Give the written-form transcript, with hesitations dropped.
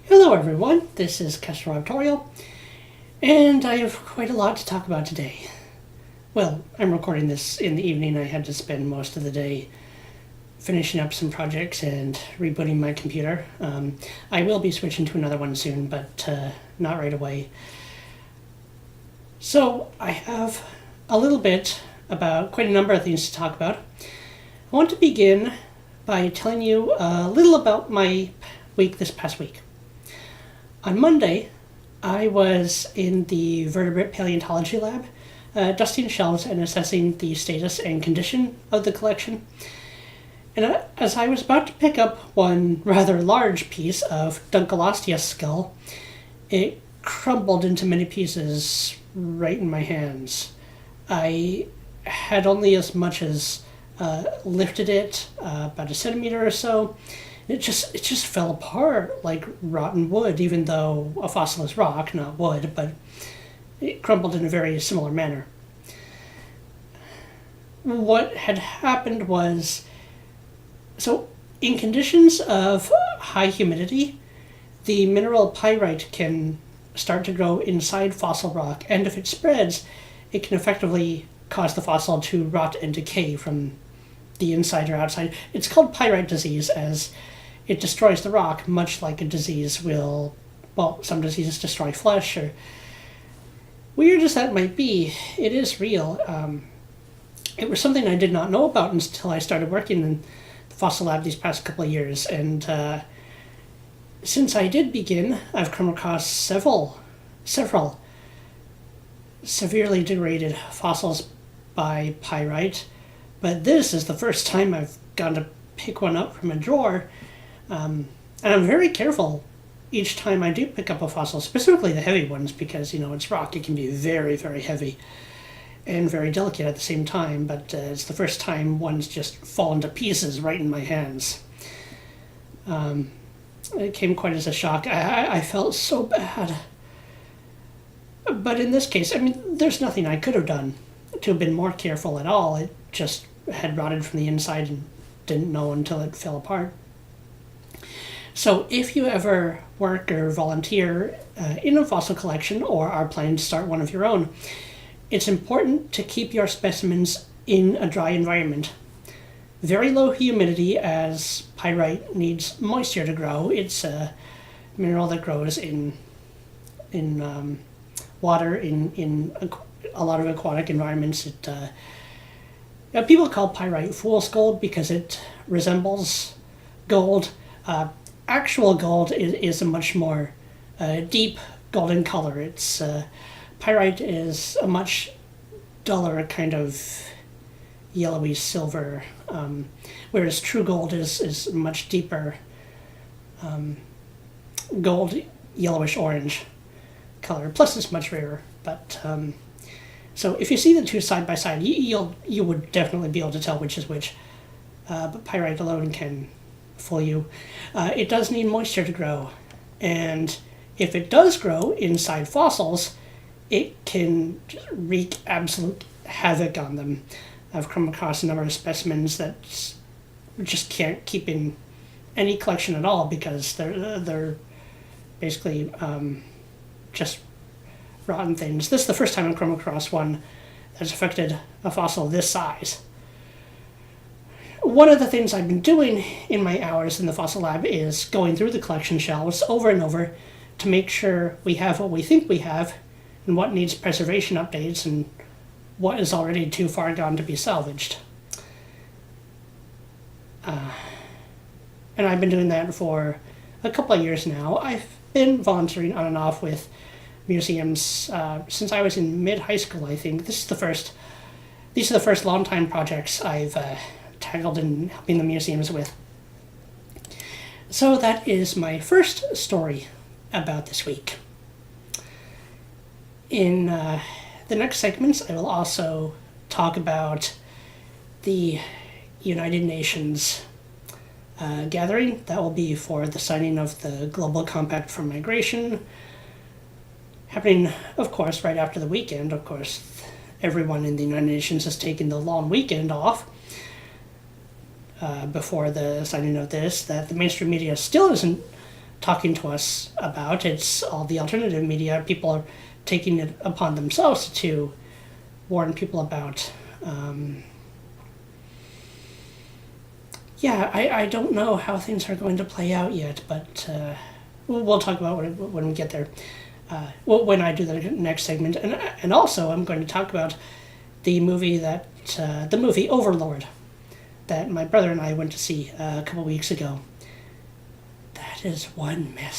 Hello everyone, this is Castor Tutorial, and I have quite a lot to talk about today. Well, I'm recording this in the evening. I had to spend most of the day finishing up some projects and rebooting my computer. I will be switching to another one soon, but not right away. So I have a little bit about quite a number of things to talk about. I want to begin by telling you a little about my week this past week. On Monday, I was in the vertebrate paleontology lab, dusting shelves and assessing the status and condition of the collection. And as I was about to pick up one rather large piece of Dunkleosteus skull, it crumbled into many pieces right in my hands. I had only as much as lifted it about a centimeter or so. It just fell apart like rotten wood, even though a fossil is rock, not wood, but it crumbled in a very similar manner. What had happened was, so in conditions of high humidity, the mineral pyrite can start to grow inside fossil rock, and if it spreads, it can effectively cause the fossil to rot and decay from the inside or outside. It's called pyrite disease, as it destroys the rock, much like a disease will, well, some diseases destroy flesh, or weird as that might be, it is real. It was something I did not know about until I started working in the fossil lab these past couple of years, and since I did begin, I've come across several severely degraded fossils by pyrite, but this is the first time I've gone to pick one up from a drawer. And I'm very careful each time I do pick up a fossil, specifically the heavy ones, because, it's rock. It can be very, very heavy and very delicate at the same time, but it's the first time one's just fallen to pieces right in my hands. It came quite as a shock. I felt so bad. But in this case, there's nothing I could have done to have been more careful at all. It just had rotted from the inside and didn't know until it fell apart. So if you ever work or volunteer in a fossil collection or are planning to start one of your own, it's important to keep your specimens in a dry environment. Very low humidity, as pyrite needs moisture to grow. It's a mineral that grows in water, in a lot of aquatic environments. People call pyrite fool's gold because it resembles gold. Actual gold is a much more deep golden color. It's pyrite is a much duller kind of yellowy silver, whereas true gold is much deeper gold, yellowish orange color. Plus, it's much rarer. But so if you see the two side by side, you would definitely be able to tell which is which. But pyrite alone can fool you. It does need moisture to grow, and if it does grow inside fossils, it can wreak absolute havoc on them. I've come across a number of specimens that just can't keep in any collection at all because they're basically just rotten things. This is the first time I've come across one that's affected a fossil this size. One of the things I've been doing in my hours in the fossil lab is going through the collection shelves over and over to make sure we have what we think we have and what needs preservation updates and what is already too far gone to be salvaged. And I've been doing that for a couple of years now. I've been volunteering on and off with museums since I was in mid-high school, I think. These are the first long-time projects I've tackled in helping the museums with. So that is my first story about this week. In the next segments, I will also talk about the United Nations gathering. That will be for the signing of the Global Compact for Migration, happening, of course, right after the weekend. Of course, everyone in the United Nations has taken the long weekend off before the signing of this, that the mainstream media still isn't talking to us about. It's all the alternative media. People are taking it upon themselves to warn people about. Yeah, I don't know how things are going to play out yet, but we'll talk about it when we get there. When I do the next segment, and also I'm going to talk about the movie Overlord that my brother and I went to see a couple weeks ago. That is one mess.